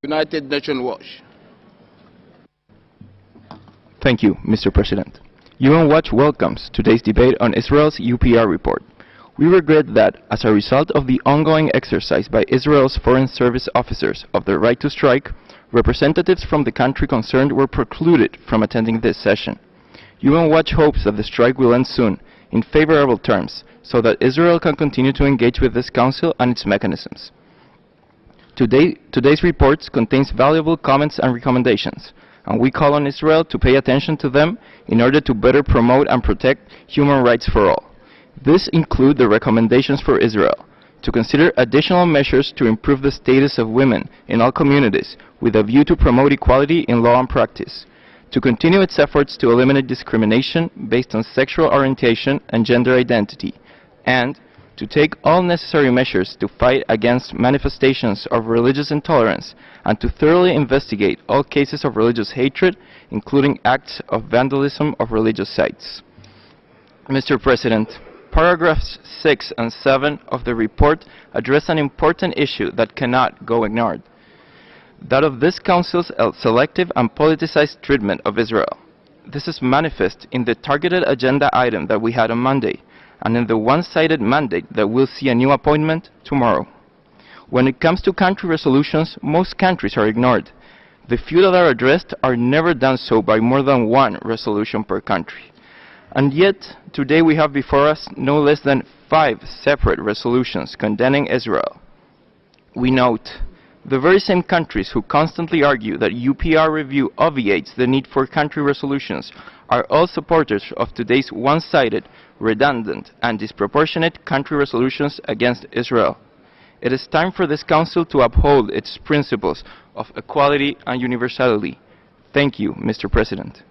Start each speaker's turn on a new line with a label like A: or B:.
A: United Nations Watch.
B: Thank you, Mr. President. UN Watch welcomes today's debate on Israel's UPR report. We regret that, as a result of the ongoing exercise by Israel's Foreign Service officers of their right to strike, representatives from the country concerned were precluded from attending this session. UN Watch hopes that the strike will end soon, in favorable terms, so that Israel can continue to engage with this Council and its mechanisms. Today's report contains valuable comments and recommendations, and we call on Israel to pay attention to them in order to better promote and protect human rights for all. These include the recommendations for Israel to consider additional measures to improve the status of women in all communities with a view to promote equality in law and practice, to continue its efforts to eliminate discrimination based on sexual orientation and gender identity, and to take all necessary measures to fight against manifestations of religious intolerance and to thoroughly investigate all cases of religious hatred, including acts of vandalism of religious sites. Mr. President, paragraphs 6 and 7 of the report address an important issue that cannot go ignored: that of this Council's selective and politicized treatment of Israel. This is manifest in the targeted agenda item that we had on Monday, and in the one-sided mandate that will see a new appointment tomorrow. When it comes to country resolutions, most countries are ignored. The few that are addressed are never done so by more than one resolution per country. And yet, today we have before us no less than 5 separate resolutions condemning Israel. We note the very same countries who constantly argue that UPR review obviates the need for country resolutions are all supporters of today's one-sided, redundant, and disproportionate country resolutions against Israel. It is time for this Council to uphold its principles of equality and universality. Thank you, Mr. President.